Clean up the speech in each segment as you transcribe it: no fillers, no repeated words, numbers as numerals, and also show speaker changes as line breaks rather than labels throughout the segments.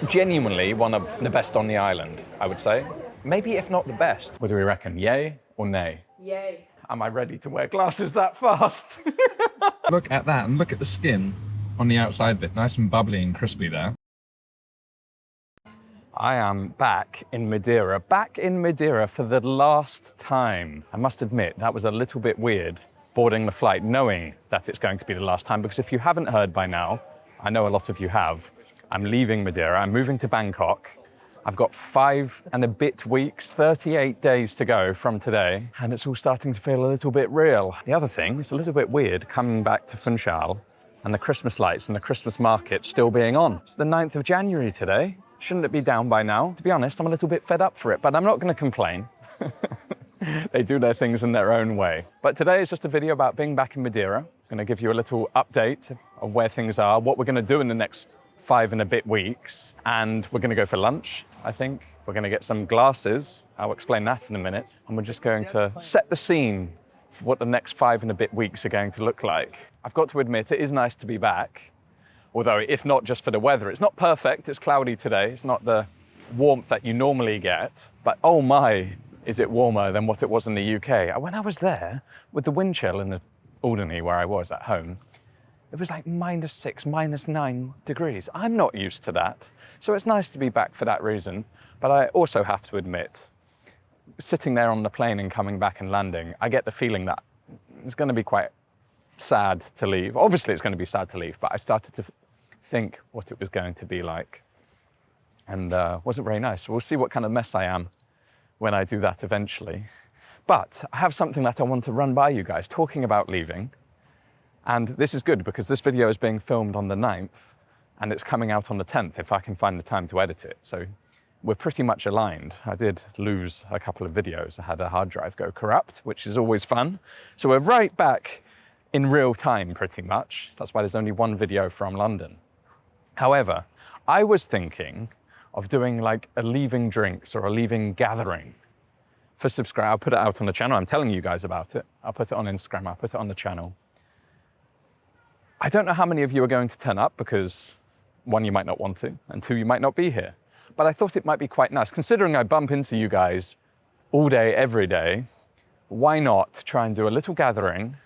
genuinely one of the best on the island, I would say. Maybe if not the best. What do we reckon, yay or nay?
Yay.
Am I ready to wear glasses that fast?
Look at that, and look at the skin on the outside bit, nice and bubbly and crispy there.
I am back in Madeira for the last time. I must admit, that was a little bit weird, boarding the flight knowing that it's going to be the last time, because if you haven't heard by now, I know a lot of you have, I'm leaving Madeira, I'm moving to Bangkok. I've got 5 and a bit weeks, 38 days to go from today, and it's all starting to feel a little bit real. The other thing, it's a little bit weird coming back to Funchal and the Christmas lights and the Christmas market still being on. It's the 9th of January today. Shouldn't it be down by now? To be honest, I'm a little bit fed up for it, but I'm not going to complain. They do their things in their own way. But today is just a video about being back in Madeira. I'm going to give you a little update of where things are, what we're going to do in the next 5 and a bit weeks, and we're going to go for lunch, I think. We're going to get some glasses. I'll explain that in a minute. And we're just going to set the scene for what the next 5 and a bit weeks are going to look like. I've got to admit, it is nice to be back. Although, if not just for the weather, it's not perfect, it's cloudy today, it's not the warmth that you normally get, but oh my, is it warmer than what it was in the UK. When I was there, with the wind chill in the Alderney, where I was at home, it was like -6, -9 degrees. I'm not used to that, so it's nice to be back for that reason, but I also have to admit, sitting there on the plane and coming back and landing, I get the feeling that it's going to be quite sad to leave. Obviously, it's going to be sad to leave, but I started to think what it was going to be like, and wasn't very nice. We'll see what kind of mess I am when I do that eventually. But I have something that I want to run by you guys, talking about leaving, and this is good because this video is being filmed on the 9th and it's coming out on the 10th if I can find the time to edit it. So we're pretty much aligned. I did lose a couple of videos. I had a hard drive go corrupt, which is always fun. So we're right back in real time pretty much. That's why there's only one video from London. However, I was thinking of doing like a leaving drinks or a leaving gathering for subscribe. I'll put it out on the channel. I'm telling you guys about it. I'll put it on Instagram. I'll put it on the channel. I don't know how many of you are going to turn up because 1, you might not want to, and 2, you might not be here. But I thought it might be quite nice. Considering I bump into you guys all day, every day, why not try and do a little gathering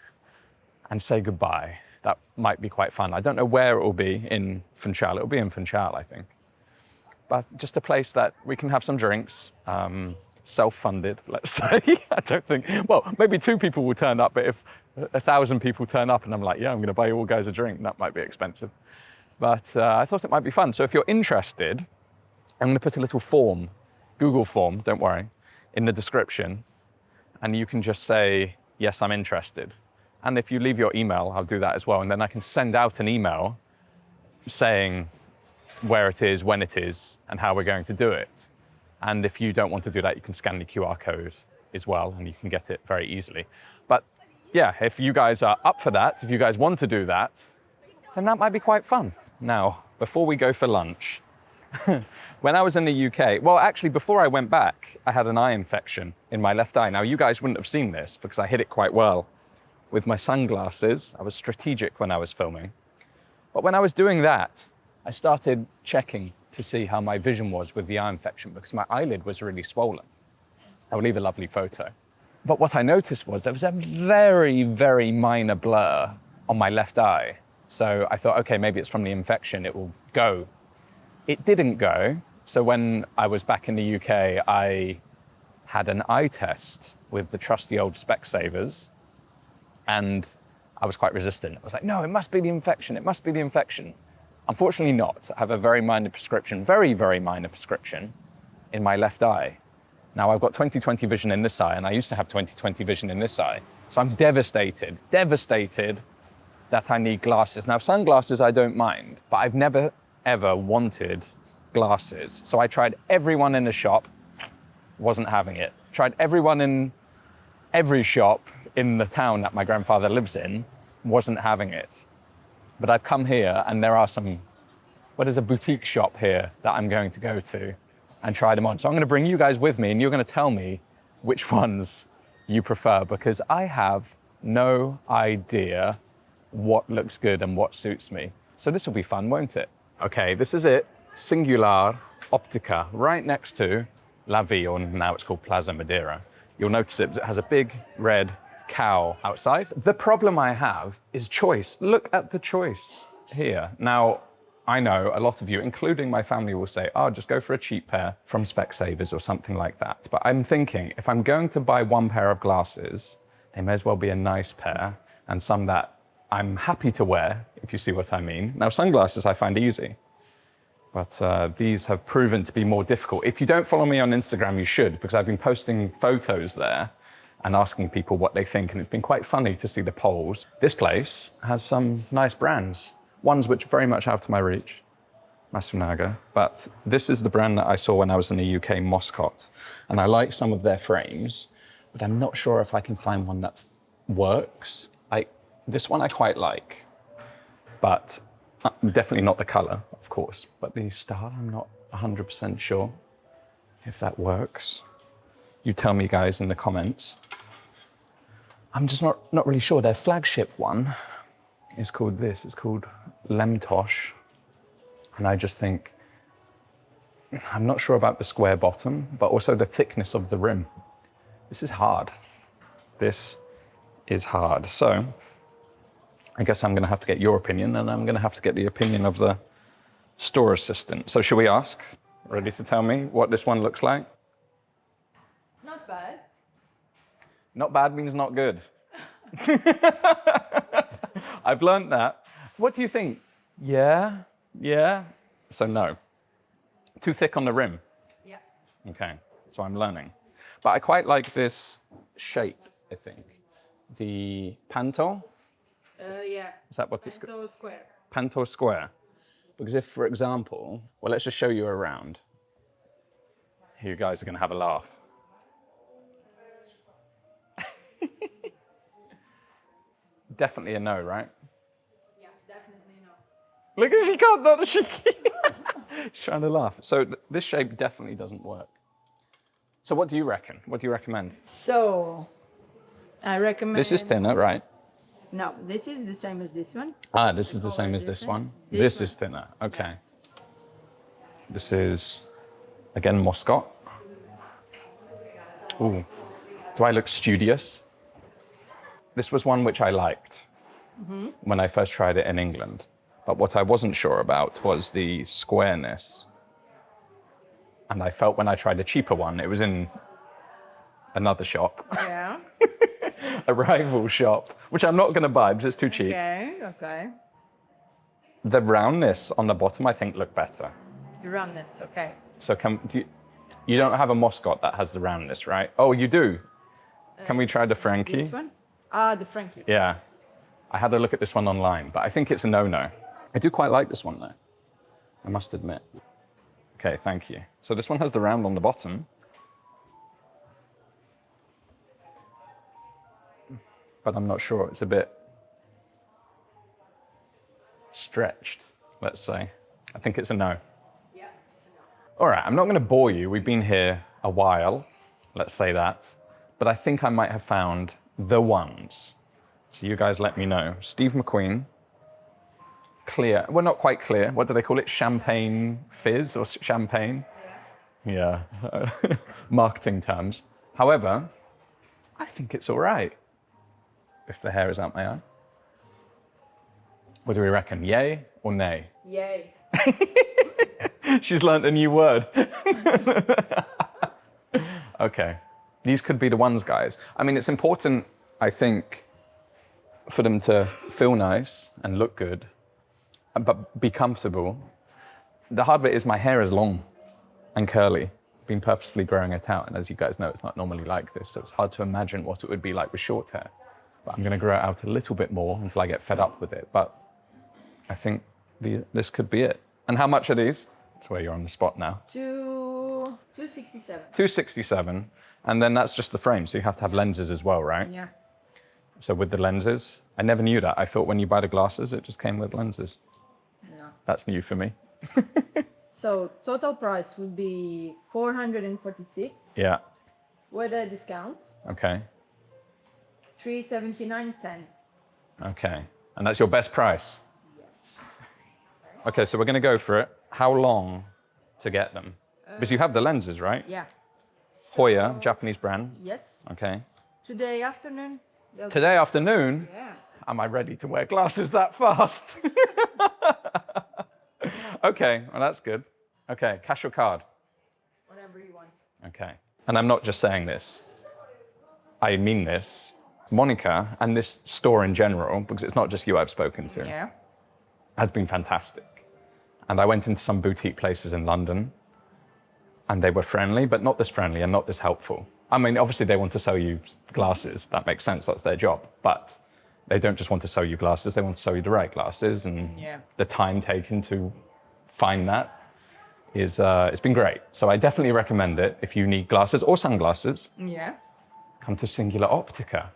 and say goodbye? That might be quite fun. I don't know where it will be in Funchal. It will be in Funchal, I think. But just a place that we can have some drinks, self-funded, let's say. I don't think, well, maybe 2 people will turn up, but if 1,000 people turn up and I'm like, yeah, I'm going to buy you all guys a drink, that might be expensive. But I thought it might be fun. So if you're interested, I'm going to put a little form, Google form, don't worry, in the description. And you can just say, yes, I'm interested. And if you leave your email, I'll do that as well. And then I can send out an email saying where it is, when it is, and how we're going to do it. And if you don't want to do that, you can scan the QR code as well, and you can get it very easily. But yeah, if you guys are up for that, if you guys want to do that, then that might be quite fun. Now, before we go for lunch, when I was in the UK, well, actually, before I went back, I had an eye infection in my left eye. Now, you guys wouldn't have seen this because I hid it quite well with my sunglasses. I was strategic when I was filming. But when I was doing that, I started checking to see how my vision was with the eye infection because my eyelid was really swollen. I will leave a lovely photo. But what I noticed was there was a very, very minor blur on my left eye. So I thought, okay, maybe it's from the infection, it will go. It didn't go. So when I was back in the UK, I had an eye test with the trusty old Specsavers, and I was quite resistant. I was like, no, it must be the infection. It must be the infection. Unfortunately not. I have a very minor prescription, very, very minor prescription in my left eye. Now I've got 20/20 vision in this eye, and I used to have 20/20 vision in this eye. So I'm devastated that I need glasses. Now sunglasses I don't mind, but I've never ever wanted glasses. So I tried everyone in the shop, wasn't having it. Tried everyone in every shop in the town that my grandfather lives in, wasn't having it. But I've come here and there are there's a boutique shop here that I'm going to go to and try them on. So I'm going to bring you guys with me and you're going to tell me which ones you prefer because I have no idea what looks good and what suits me. So this will be fun, won't it? Okay, this is it. Singular Óptica, right next to La Vie, or now it's called Plaza Madeira. You'll notice it has a big red cow outside. The problem I have is choice. Look at the choice here. Now, I know a lot of you, including my family, will say, oh, just go for a cheap pair from Specsavers or something like that. But I'm thinking, if I'm going to buy one pair of glasses, they may as well be a nice pair and some that I'm happy to wear, if you see what I mean. Now, sunglasses I find easy, but these have proven to be more difficult. If you don't follow me on Instagram, you should, because I've been posting photos there and asking people what they think, and it's been quite funny to see the polls. This place has some nice brands, ones which are very much out of my reach, Masunaga, but this is the brand that I saw when I was in the UK, Moscot, and I like some of their frames, but I'm not sure if I can find one that works. This one I quite like, but definitely not the color, of course, but the style, I'm not 100% sure if that works. You tell me, guys, in the comments. I'm just not really sure. Their flagship one is called this. It's called Lemtosh. And I just think, I'm not sure about the square bottom, but also the thickness of the rim. This is hard. This is hard. So I guess I'm going to have to get your opinion, and I'm going to have to get the opinion of the store assistant. So should we ask? Ready to tell me what this one looks like?
Not bad.
Not bad means not good. I've learned that. What do you think? Yeah? So no. Too thick on the rim?
Yeah.
Okay, so I'm learning. But I quite like this shape, I think. The Panto?
Yeah.
Is that what it's called?
Panto square.
Panto square. Because if, for example, well, let's just show you around. You guys are going to have a laugh. Definitely a no, right?
Yeah, definitely no.
Look at she can't, not she. She's trying to laugh. So this shape definitely doesn't work. So what do you reckon? What do you recommend?
So, I recommend...
This is thinner, right?
No, this is the same as this one.
Ah, this is the same as this one? This is thinner, okay. This is, again, Moscot. Ooh, do I look studious? This was one which I liked when I first tried it in England. But what I wasn't sure about was the squareness. And I felt when I tried a cheaper one, it was in another shop,
Yeah.
a rival shop, which I'm not going to buy because it's too cheap.
Okay.
The roundness on the bottom, I think, looked better.
The roundness, okay.
So you don't have a Moscot that has the roundness, right? Oh, you do? Can we try the Frankie?
This one? Ah, the Frankie.
Yeah. I had a look at this one online, but I think it's a no-no. I do quite like this one, though. I must admit. Okay, thank you. So this one has the round on the bottom. But I'm not sure. It's a bit stretched, let's say. I think it's a no.
Yeah, it's a no.
All right, I'm not going to bore you. We've been here a while, let's say that. But I think I might have found the ones. So you guys let me know. Steve McQueen, clear. Well, not quite clear. What do they call it? Champagne fizz or champagne? Yeah. Marketing terms. However, I think it's all right. If the hair is out my eye. What do we reckon? Yay or nay?
Yay.
She's learnt a new word. Okay. These could be the ones, guys. I mean, it's important, I think, for them to feel nice and look good, but be comfortable. The hard bit is my hair is long and curly. I've been purposefully growing it out, and as you guys know, it's not normally like this, so it's hard to imagine what it would be like with short hair. But I'm going to grow it out a little bit more until I get fed up with it. But I think this could be it. And how much are these? That's where you're on the spot now.
267.
267. And then that's just the frame, so you have to have lenses as well, right?
Yeah.
So with the lenses, I never knew that. I thought when you buy the glasses, it just came with lenses.
No.
That's new for me.
So total price would be 446
Yeah,
with a discount.
okay,
379.10.
okay. And that's your best price?
Yes.
Okay, so we're gonna go for it. how long to get them? Because you have the lenses, right?
Yeah.
Hoya, Japanese brand.
Yes.
Okay.
Today afternoon.
Today afternoon?
Yeah.
Am I ready to wear glasses that fast? Okay, well, that's good. Okay, cash or card?
Whatever you want.
Okay. And I'm not just saying this. I mean this. Monica, and this store in general, because it's not just you I've spoken to,
Yeah.
has been fantastic. And I went into some boutique places in London, and they were friendly, but not this friendly and not this helpful. I mean, obviously they want to sell you glasses. That makes sense, that's their job. But they don't just want to sell you glasses, they want to sell you the right glasses, and the time taken to find that is, it's been great. So I definitely recommend it if you need glasses or sunglasses.
Yeah.
Come to Singular Óptica.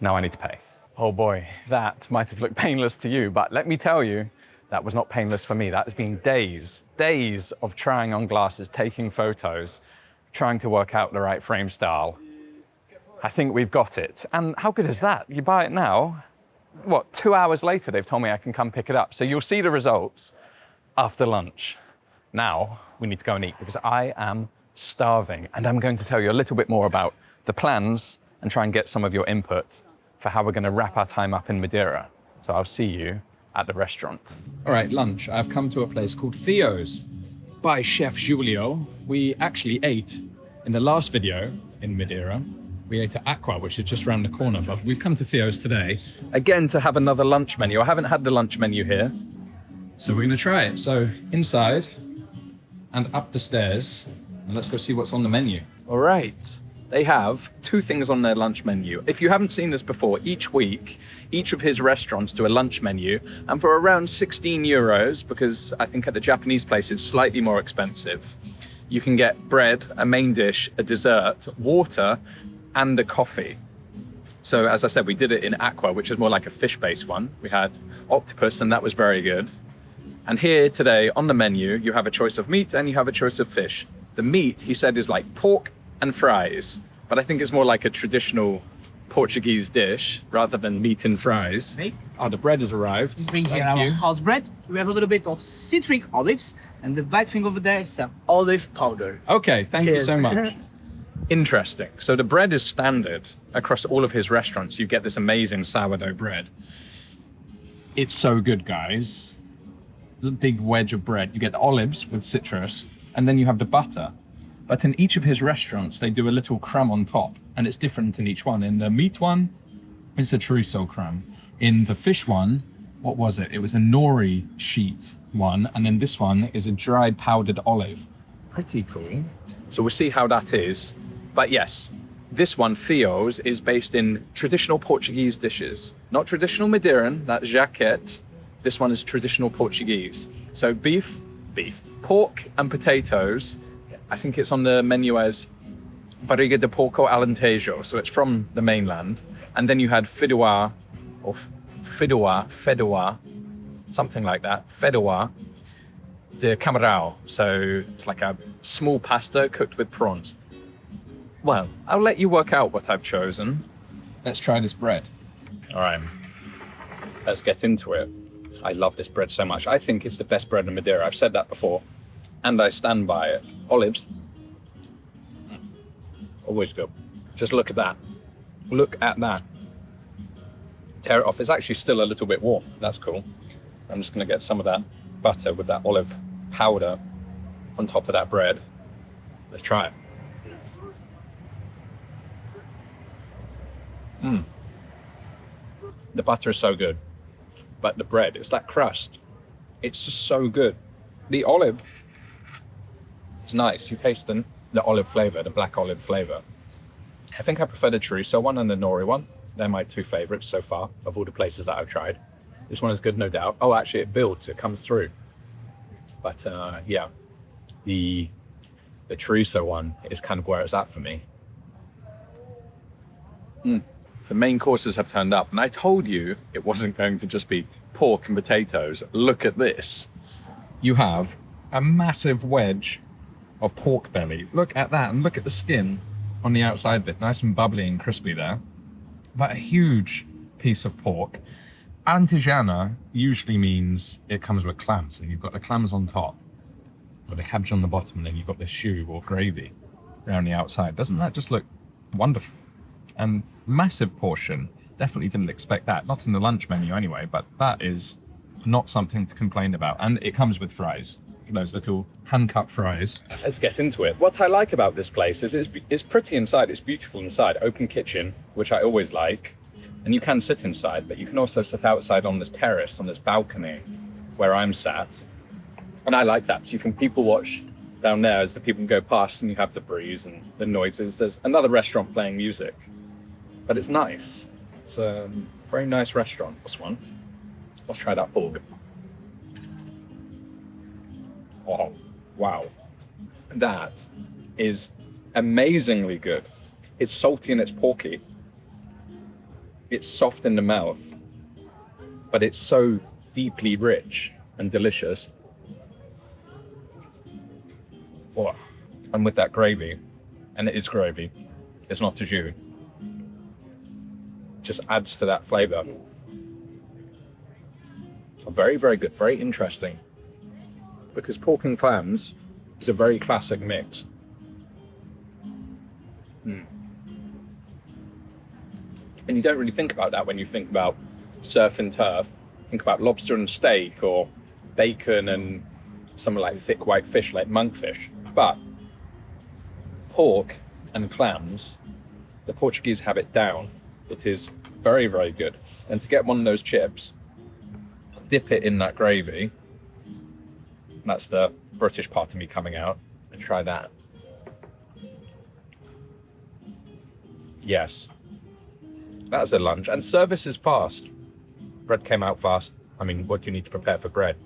Now I need to pay. Oh boy, that might have looked painless to you, but let me tell you, that was not painless for me. That has been days of trying on glasses, taking photos, trying to work out the right frame style. I think we've got it. And how good is that? You buy it now, what, 2 hours later, they've told me I can come pick it up. So you'll see the results after lunch. Now we need to go and eat because I am starving. And I'm going to tell you a little bit more about the plans and try and get some of your input for how we're going to wrap our time up in Madeira. So I'll see you at the restaurant. All right, lunch. I've come to a place called Theo's by Chef Júlio. We actually ate in the last video in Madeira. We ate at Aqua, which is just around the corner, but we've come to Theo's today, again, to have another lunch menu. I haven't had the lunch menu here, so we're gonna try it. So inside and up the stairs, and let's go see what's on the menu. All right. They have 2 things on their lunch menu. If you haven't seen this before, each week, each of his restaurants do a lunch menu, and for around 16 euros, because I think at the Japanese place it's slightly more expensive, you can get bread, a main dish, a dessert, water, and a coffee. So as I said, we did it in Aqua, which is more like a fish-based one. We had octopus, and that was very good. And here today on the menu, you have a choice of meat and you have a choice of fish. The meat, he said, is like pork and fries, but I think it's more like a traditional Portuguese dish rather than meat and fries.
Okay.
Oh, the bread has arrived.
Bring here
Thank
our
you.
house bread. We have a little bit of citric olives, and the black thing over there is some olive powder.
Okay, thank you
Cheers.
so much. Interesting. So the bread is standard across all of his restaurants. You get this amazing sourdough bread. It's so good, guys. The big wedge of bread. You get the olives with citrus, and then you have the butter. But in each of his restaurants, they do a little crumb on top, and it's different in each one. In the meat one, it's a chorizo crumb. In the fish one, what was it? It was a nori sheet one, and then this one is a dried powdered olive. Pretty cool. So we'll see how that is. But yes, this one, Theo's, is based in traditional Portuguese dishes. Not traditional Madeiran, that's jaquette. This one is traditional Portuguese. So beef, pork and potatoes. I think it's on the menu as Barriga de Porco Alentejo, so it's from the mainland. And then you had feijoa, or feijoa, something like that, feijoa de camarão. So it's like a small pasta cooked with prawns. Well, I'll let you work out what I've chosen. Let's try this bread. All right, let's get into it. I love this bread so much. I think it's the best bread in Madeira. I've said that before, and I stand by it. Olives, always good. Just look at that. Look at that. Tear it off. It's actually still a little bit warm. That's cool. I'm just gonna get some of that butter with that olive powder on top of that bread. Let's try it. The butter is so good, but the bread, it's that crust. It's just so good. The olive is nice. You taste the olive flavor, the black olive flavor. I think I prefer the chorizo one and the nori one. They're my 2 favorites so far of all the places that I've tried. This one is good, no doubt. Oh, actually it builds, it comes through. But yeah, the chorizo one is kind of where it's at for me. The main courses have turned up, and I told you it wasn't going to just be pork and potatoes. Look at this. You have a massive wedge of pork belly. Look at that, and look at the skin on the outside of it. Nice and bubbly and crispy there. But a huge piece of pork. Alentejana usually means it comes with clams, and you've got the clams on top.
got the cabbage on the bottom, and then you've got this choux or gravy around the outside. Doesn't that just look wonderful? And massive portion. Definitely didn't expect that. Not in the lunch menu anyway, but that is not something to complain about. And it comes with fries. Those little hand-cut fries. Let's get into it. What I like about this place is it's pretty inside. It's beautiful inside. Open kitchen, which I always like. And you can sit inside, but you can also sit outside on this terrace, on this balcony where I'm sat. And I like that. So you can people watch down there as the people go past, and you have the breeze and the noises. There's another restaurant playing music, but it's nice. It's a very nice restaurant, this one. Let's try that pork. Oh, wow. That is amazingly good. It's salty and it's porky. It's soft in the mouth, but it's so deeply rich and delicious. Oh, and with that gravy, and it is gravy, it's not a jus, just adds to that flavor. Very, very good, very interesting. Because pork and clams is a very classic mix. And you don't really think about that when you think about surf and turf. Think about lobster and steak, or bacon and something like thick white fish like monkfish. But pork and clams, the Portuguese have it down. It is very, very good. And to get one of those chips, dip it in that gravy. That's the British part of me coming out. And try that. Yes. That's a lunch. And service is fast. Bread came out fast. I mean, what do you need to prepare for bread?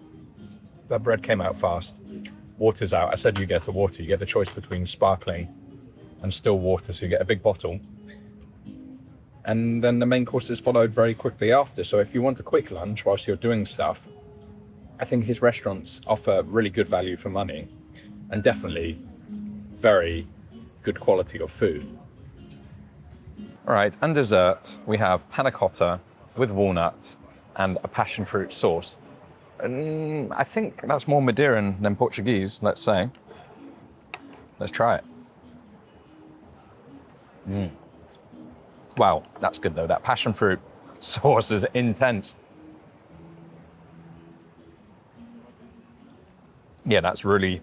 But bread came out fast. Water's out. I said you get a water. You get the choice between sparkling and still water. So you get a big bottle. And then the main course is followed very quickly after. So if you want a quick lunch whilst you're doing stuff, I think his restaurants offer really good value for money, and definitely very good quality of food. All right, and dessert, we have panna cotta with walnut and a passion fruit sauce. And I think that's more Madeiran than Portuguese, let's say. Let's try it. Wow, that's good though. That passion fruit sauce is intense. Yeah, that's really,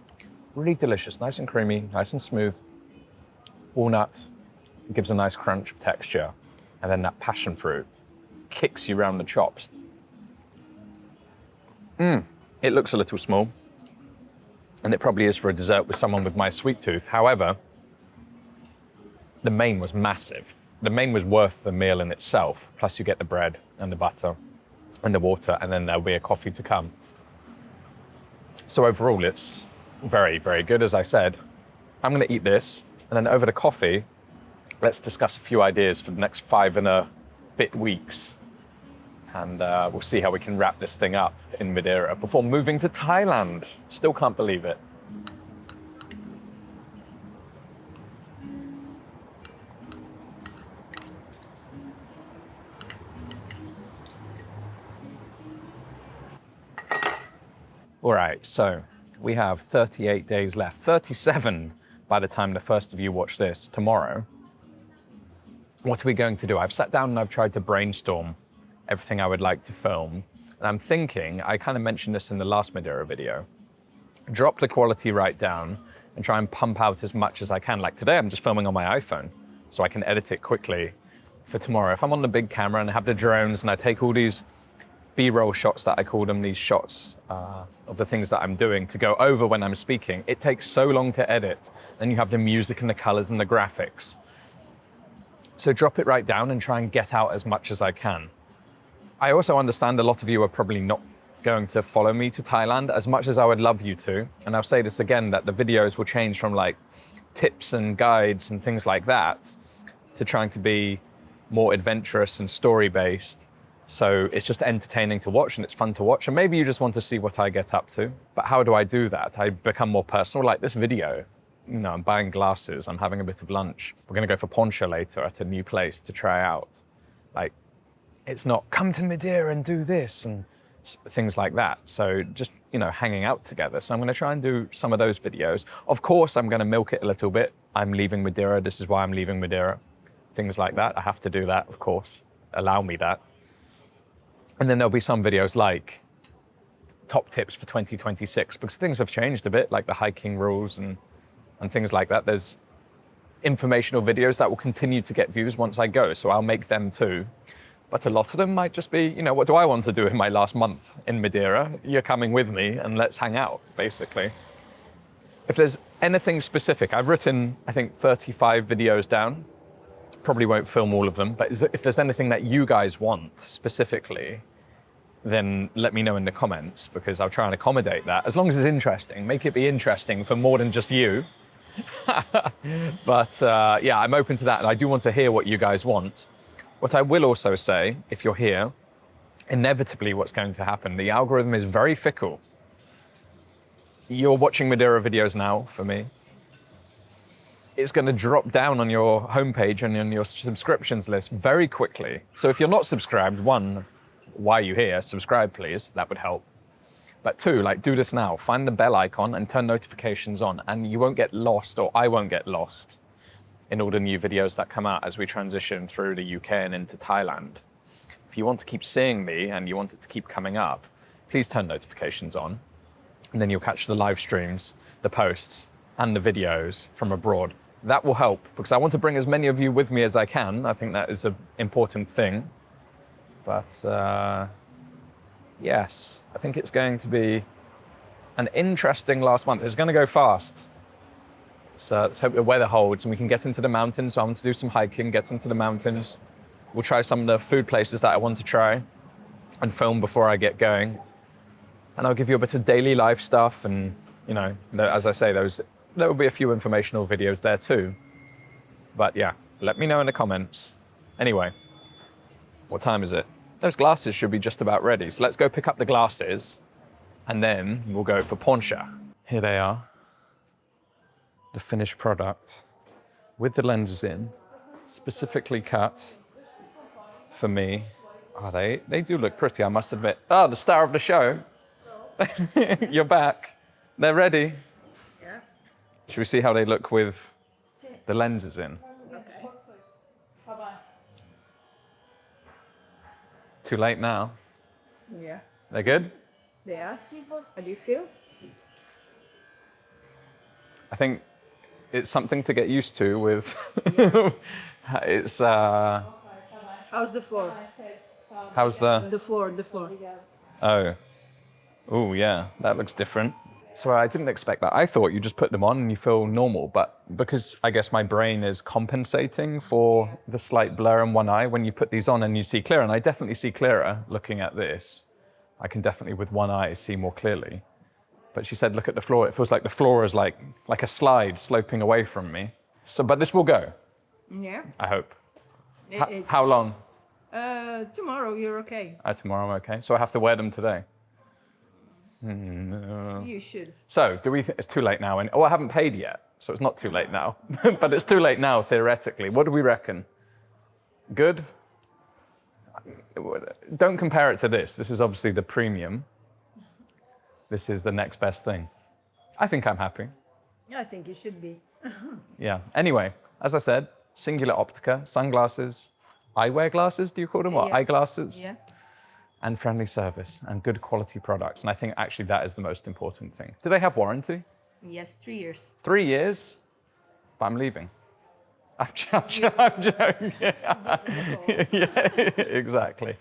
really delicious. Nice and creamy, nice and smooth. Walnut gives a nice crunch of texture. And then that passion fruit kicks you around the chops. It looks a little small. And it probably is for a dessert with someone with my sweet tooth. However, the main was massive. The main was worth the meal in itself. Plus you get the bread and the butter and the water, and then there'll be a coffee to come. So overall, it's very, very good, as I said. I'm gonna eat this, and then over the coffee, let's discuss a few ideas for the next 5 and a bit weeks. And we'll see how we can wrap this thing up in Madeira before moving to Thailand. Still can't believe it. All right, so we have 38 days left, 37 by the time the first of you watch this tomorrow. What are we going to do? I've sat down and I've tried to brainstorm everything I would like to film. And I'm thinking, I kind of mentioned this in the last Madeira video, drop the quality right down and try and pump out as much as I can. Like today, I'm just filming on my iPhone, so I can edit it quickly for tomorrow. If I'm on the big camera and I have the drones and I take all these B-roll shots that I call them, these shots of the things that I'm doing to go over when I'm speaking, it takes so long to edit. Then you have the music and the colors and the graphics. So drop it right down and try and get out as much as I can. I also understand a lot of you are probably not going to follow me to Thailand as much as I would love you to. And I'll say this again, that the videos will change from like tips and guides and things like that to trying to be more adventurous and story-based. So it's just entertaining to watch and it's fun to watch. And maybe you just want to see what I get up to. But how do I do that? I become more personal, like this video. You know, I'm buying glasses, I'm having a bit of lunch. We're gonna go for Poncha later at a new place to try out. Like, it's not come to Madeira and do this and things like that. So just, you know, hanging out together. So I'm going to try and do some of those videos. Of course, I'm going to milk it a little bit. I'm leaving Madeira. This is why I'm leaving Madeira. Things like that. I have to do that, of course. Allow me that. And then there'll be some videos like top tips for 2026, because things have changed a bit, like the hiking rules and things like that. There's informational videos that will continue to get views once I go, so I'll make them too. But a lot of them might just be, you know, what do I want to do in my last month in Madeira? You're coming with me and let's hang out, basically. If there's anything specific, I've written, I think, 35 videos down. Probably won't film all of them, but if there's anything that you guys want specifically, then let me know in the comments, because I'll try and accommodate that. As long as it's interesting, make it be interesting for more than just you. But yeah, I'm open to that, and I do want to hear what you guys want. What I will also say, if you're here, inevitably what's going to happen, the algorithm is very fickle. You're watching Madeira videos now, for me. It's going to drop down on your homepage and on your subscriptions list very quickly. So if you're not subscribed, one, why are you here? Subscribe, please. That would help. But two, like, do this now. Find the bell icon and turn notifications on, and you won't get lost, or I won't get lost, in all the new videos that come out as we transition through the UK and into Thailand. If you want to keep seeing me and you want it to keep coming up, please turn notifications on, and then you'll catch the live streams, the posts, and the videos from abroad. That will help, because I want to bring as many of you with me as I can. I think that is an important thing. But yes, I think it's going to be an interesting last month. It's going to go fast. So let's hope the weather holds and we can get into the mountains. So I want to do some hiking, get into the mountains. We'll try some of the food places that I want to try and film before I get going. And I'll give you a bit of daily life stuff. And, you know, as I say, there will be a few informational videos there too. But yeah, let me know in the comments. Anyway, what time is it? Those glasses should be just about ready. So let's go pick up the glasses and then we'll go for Poncha. Here they are. The finished product with the lenses in, specifically cut for me. Oh, they do look pretty, I must admit. Oh, the star of the show. You're back. They're ready.
Yeah.
Should we see how they look with the lenses in?
Okay. Bye-bye.
Too late now.
Yeah.
They're good?
They are simple. How do you feel?
I think it's something to get used to with, it's,
How's the floor?
how's the,
The floor.
oh yeah, that looks different. So I didn't expect that. I thought you just put them on and you feel normal, but because I guess my brain is compensating for the slight blur in one eye, when you put these on and you see clearer, and I definitely see clearer looking at this. I can definitely with one eye see more clearly. But she said, look at the floor. It feels like the floor is like a slide sloping away from me. So, but this will go,
Yeah.
I hope. How long?
Tomorrow you're okay.
Tomorrow I'm okay. So I have to wear them today.
You should.
So, do we think it's too late now? And I haven't paid yet, so it's not too late now. But it's too late now, theoretically. What do we reckon? Good? Don't compare it to this. This is obviously the premium. This is the next best thing. I think I'm happy.
Yeah, I think you should be.
Yeah. Anyway, as I said, Singular Óptica, sunglasses, eyewear glasses, do you call them? Or
Yeah.
eyeglasses?
Yeah.
And friendly service and good quality products. And I think actually that is the most important thing. Do they have warranty?
Yes, 3 years.
3 years? But I'm leaving. I'm joking. Yeah, exactly.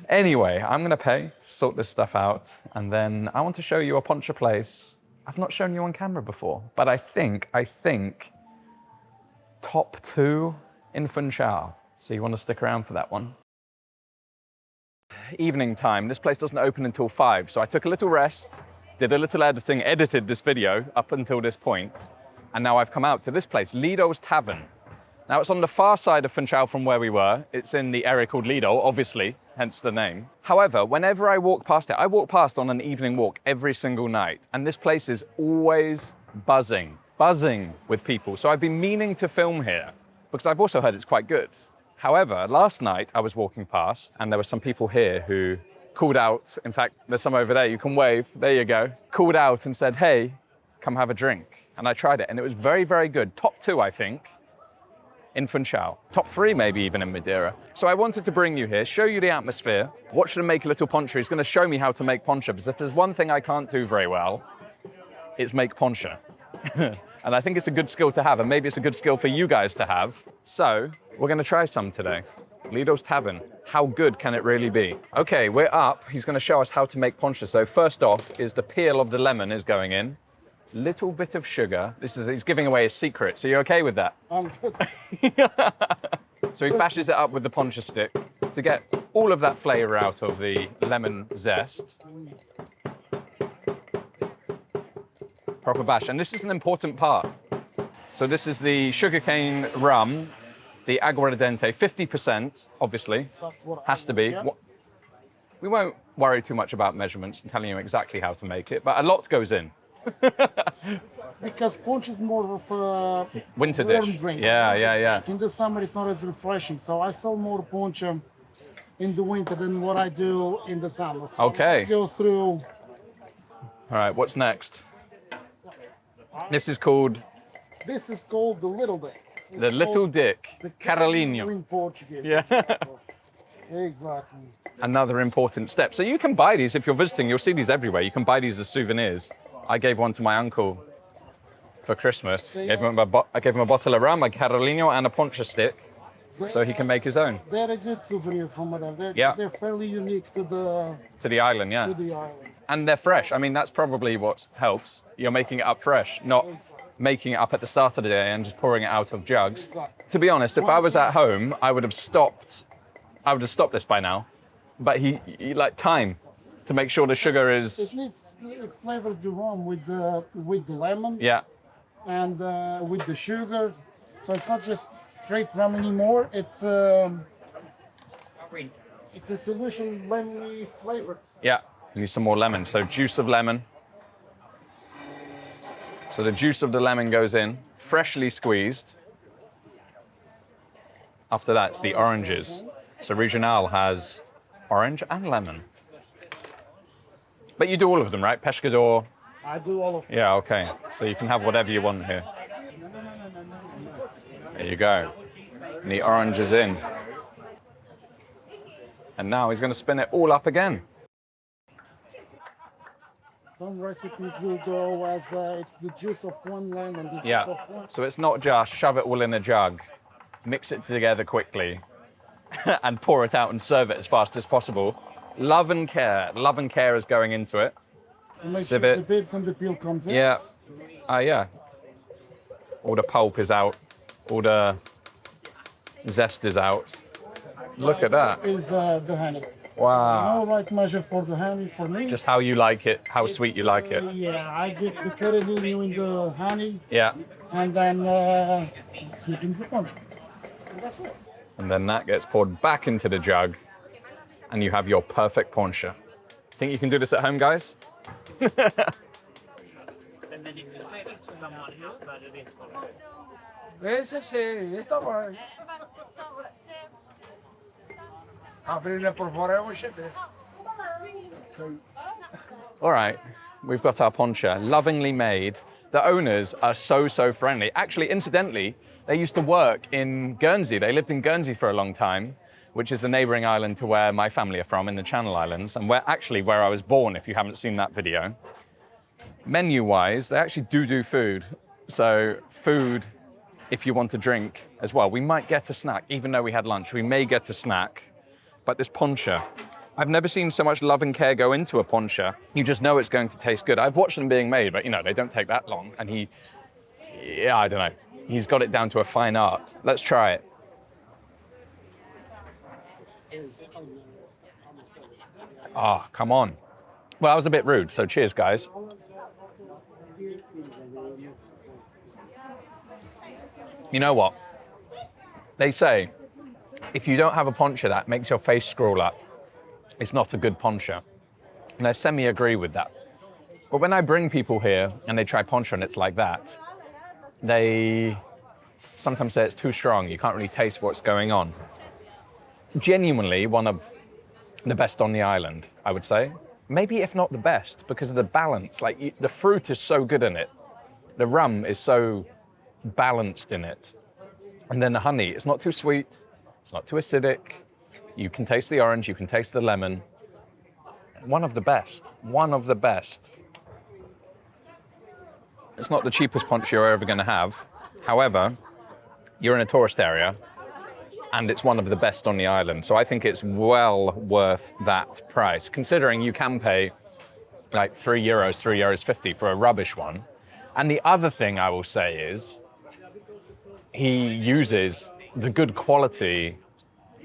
Anyway, I'm going to pay, sort this stuff out, and then I want to show you a Poncha place I've not shown you on camera before, but I think top 2 in Funchal. So you want to stick around for that one? Evening time. This place doesn't open until 5, so I took a little rest, did a little editing, edited this video up until this point, and now I've come out to this place, Lido's Tavern. Now it's on the far side of Funchal from where we were. It's in the area called Lido, obviously, hence the name. However, whenever I walk past it, I walk past on an evening walk every single night, and this place is always buzzing with people. So I've been meaning to film here because I've also heard it's quite good. However, last night I was walking past and there were some people here who
called out. In fact, there's some over there. You can wave. There you go. Called out and said, hey, come have a drink. And I tried it, and it was very, very good. Top 2, I think, in Funchal. Top 3, maybe even in Madeira. So I wanted to bring you here, show you the atmosphere, watch them make a little poncha. He's going to show me how to make poncha, because if there's one thing I can't do very well, it's make poncha. And I think it's a good skill to have, and maybe it's a good skill for you guys to have. So we're going to try some today. Lido's Tavern. How good can it really be? Okay, we're up. He's going to show us how to make poncha. So first off is the peel of the lemon is going in. Little bit of sugar. He's giving away his secret. So you okay with that?
I'm good.
So he bashes it up with the poncha stick to get all of that flavor out of the lemon zest. Proper bash. And this is an important part. So this is the sugarcane rum, the aguardente, 50%, obviously, has to be. We won't worry too much about measurements and telling you exactly how to make it, but a lot goes in.
Because poncha is more of a
Winter
warm
dish.
drink.
Yeah.
In the summer, it's not as refreshing. So I sell more poncha in the winter than what I do in the summer. So
Okay.
I go through.
All right, what's next? This is called
This is called the little dick.
the Little Dick,
The
Carolino.
in Portuguese.
Yeah.
Exactly.
Another important step. So you can buy these if you're visiting. You'll see these everywhere. You can buy these as souvenirs. I gave one to my uncle for Christmas. I gave him a bottle of rum, a Carolino, and a poncha stick, so he can make his own.
They're a good souvenir from them.
Yeah.
They're fairly unique to the
Island, yeah.
island.
And they're fresh. I mean, that's probably what helps. You're making it up fresh, not making it up at the start of the day and just pouring it out of jugs.
Exactly.
To be honest, if I was at home, I would have stopped this by now. But he like time to make sure the sugar
It
is,
needs it flavors the rum with the lemon
yeah.
and with the sugar. So it's not just straight rum anymore. It's a solution lemony flavored.
Yeah, you need some more lemon. So juice of lemon. So the juice of the lemon goes in, freshly squeezed. After that, it's the oranges. So Regional has orange and lemon. But you do all of them, right? Pescador.
I do all of
Yeah, okay. So you can have whatever you want here. There you go. And the orange is in. And now he's going to spin it all up again.
Some recipes will go as it's the juice of one lemon, the juice
Yeah.
of one.
So it's not just shove it all in a jug, mix it together quickly, and pour it out and serve it as fast as possible. Love and care is going into it.
And make
Sieve
sure
it.
the bits and the peel comes in.
Yeah. Yeah. All the pulp is out. All the zest is out. Look at that.
Is the honey.
Wow.
No right measure for the honey for me.
Just how you like it, how sweet you like it.
Yeah, I get the carolino in the honey,
Yeah.
and then sweetens the punch. And that's it.
And then that gets poured back into the jug, and you have your perfect poncha. Think you can do this at home, guys?
Ese sí, está bem. Abrir por fora é um chefe.
All right, we've got our poncha, lovingly made. The owners are so friendly. Actually, incidentally, they used to work in Guernsey. They lived in Guernsey for a long time, which is the neighboring island to where my family are from, in the Channel Islands, and where I was born, if you haven't seen that video. Menu-wise, they actually do food. So food, if you want a drink as well. We might get a snack, even though we had lunch, we may get a snack. But this poncha, I've never seen so much love and care go into a poncha. You just know it's going to taste good. I've watched them being made, but they don't take that long. And I don't know. He's got it down to a fine art. Let's try it. Oh, come on. Well, I was a bit rude, so cheers, guys. You know what? They say, if you don't have a poncha that makes your face scroll up, it's not a good poncha. And I semi-agree with that. But when I bring people here and they try poncha and it's like that, they sometimes say it's too strong. You can't really taste what's going on. Genuinely, one of
the best on the island, I would say. Maybe if not the best, because of the balance. Like the fruit is so good in it. The rum is so balanced in it. And then the honey, it's not too sweet, it's not too acidic. You can taste the orange, you can taste the lemon. One of the best, one of the best. It's not the cheapest poncha you're ever gonna have. However, you're in a tourist area and it's one of the best on the island. So I think it's well worth that price, considering you can pay like €3, €3.50 for a rubbish one. And the other thing I will say is, he uses the good quality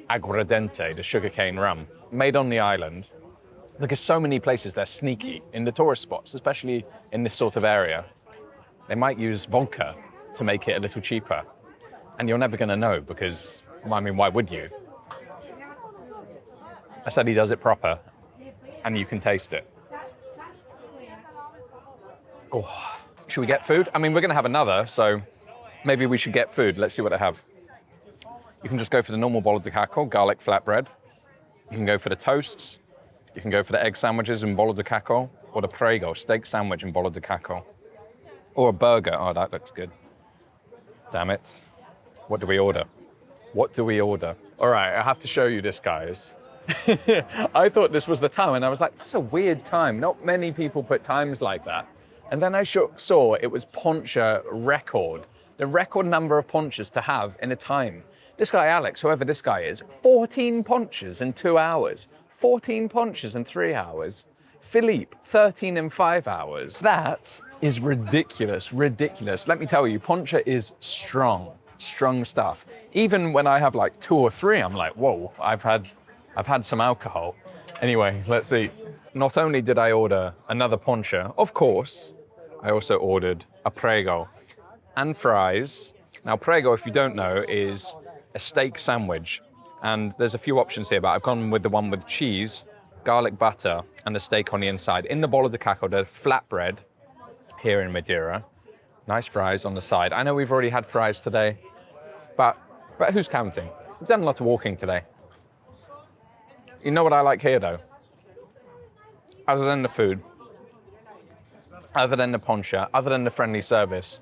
aguardente, the sugarcane rum, made on the island, because so many places they're sneaky in the tourist spots, especially in this sort of area. They might use vodka to make it a little cheaper. And you're never gonna know because, I mean, why would you? I said he does it proper and you can taste it. Oh, should we get food? I mean, we're gonna have another, so maybe we should get food. Let's see what they have. You can just go for the normal bolo de caco, garlic flatbread. You can go for the toasts. You can go for the egg sandwiches in bolo de caco, or the prego, steak sandwich in bolo de caco. Or a burger. Oh, that looks good. Damn it. What do we order? What do we order? All right, I have to show you this, guys. I thought this was the time, and I was like, that's a weird time. Not many people put times like that. And then I saw it was poncha record. The record number of ponchas to have in a time. This guy, Alex, whoever this guy is, 14 ponchas in 2 hours. 14 ponchas in 3 hours. Philippe, 13 in 5 hours. That is ridiculous, ridiculous. Let me tell you, poncha is strong stuff. Even when I have like 2 or 3, I'm like, whoa, I've had some alcohol. Anyway, let's eat. Not only did I order another poncha, of course, I also ordered a prego and fries. Now, prego, if you don't know, is a steak sandwich. And there's a few options here, but I've gone with the one with cheese, garlic butter, and the steak on the inside. In the bolo de caco, the flatbread here in Madeira. Nice fries on the side. I know we've already had fries today, but who's counting? We've done a lot of walking today. You know what I like here, though? Other than the food, other than the poncha, other than the friendly service,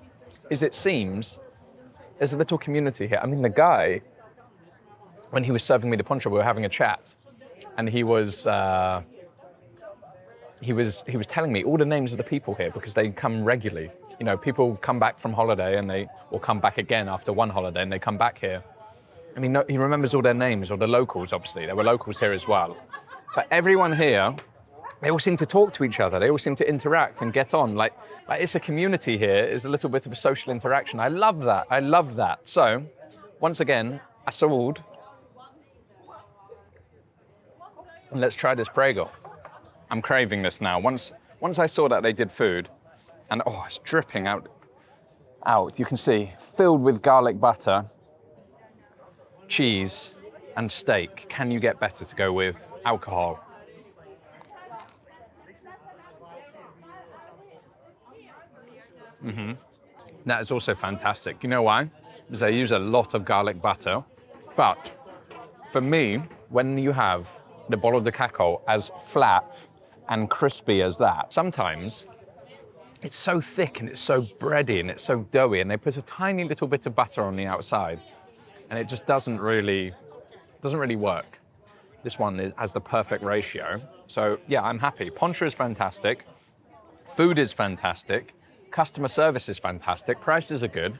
is it seems there's a little community here. I mean, the guy, when he was serving me the poncha, we were having a chat, and he was telling me all the names of the people here because they come regularly. You know, people come back from holiday and they will come back again after one holiday and they come back here. And he remembers all their names, or the locals, obviously. There were locals here as well. But everyone here, they all seem to talk to each other. They all seem to interact and get on. Like it's a community here. It's a little bit of a social interaction. I love that. I love that. So, once again, a saúde. And let's try this prego. I'm craving this now. Once I saw that they did food, and oh, it's dripping out. You can see, filled with garlic butter, cheese, and steak. Can you get better to go with alcohol? That is also fantastic. You know why? Because they use a lot of garlic butter. But for me, when you have the bolo de caco as flat and crispy as that, sometimes it's so thick and it's so bready and it's so doughy, and they put a tiny little bit of butter on the outside and it just doesn't really work. This one has the perfect ratio. So yeah, I'm happy. Poncha is fantastic. Food is fantastic. Customer service is fantastic. Prices are good.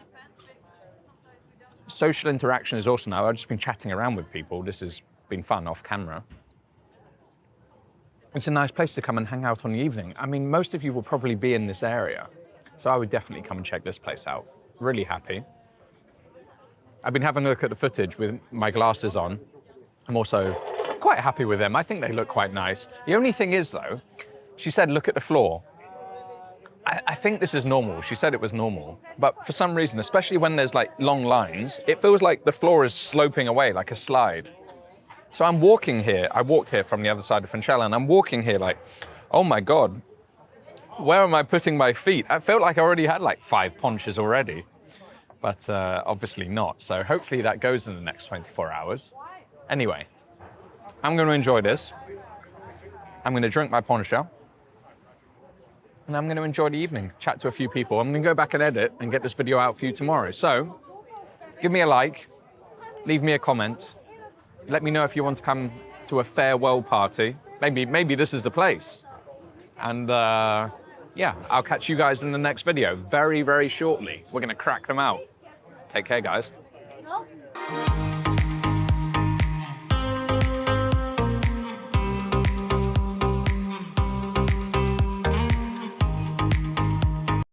Social interaction is awesome now. I've just been chatting around with people. This has been fun off camera. It's a nice place to come and hang out on the evening. I mean, most of you will probably be in this area, so I would definitely come and check this place out. Really happy. I've been having a look at the footage with my glasses on. I'm also quite happy with them. I think they look quite nice. The only thing is, though, she said, look at the floor. I think this is normal. She said it was normal. But for some reason, especially when there's like long lines, it feels like the floor is sloping away like a slide. So I'm walking here. I walked here from the other side of Funchal, and I'm walking here like, oh my God, where am I putting my feet? I felt like I already had like 5 ponchas already, but obviously not. So hopefully that goes in the next 24 hours. Anyway, I'm going to enjoy this. I'm going to drink my poncha, and I'm going to enjoy the evening, chat to a few people. I'm going to go back and edit and get this video out for you tomorrow. So give me a like, leave me a comment, let me know if you want to come to a farewell party. Maybe this is the place. And yeah, I'll catch you guys in the next video very, very shortly. We're going to crack them out. Take care, guys.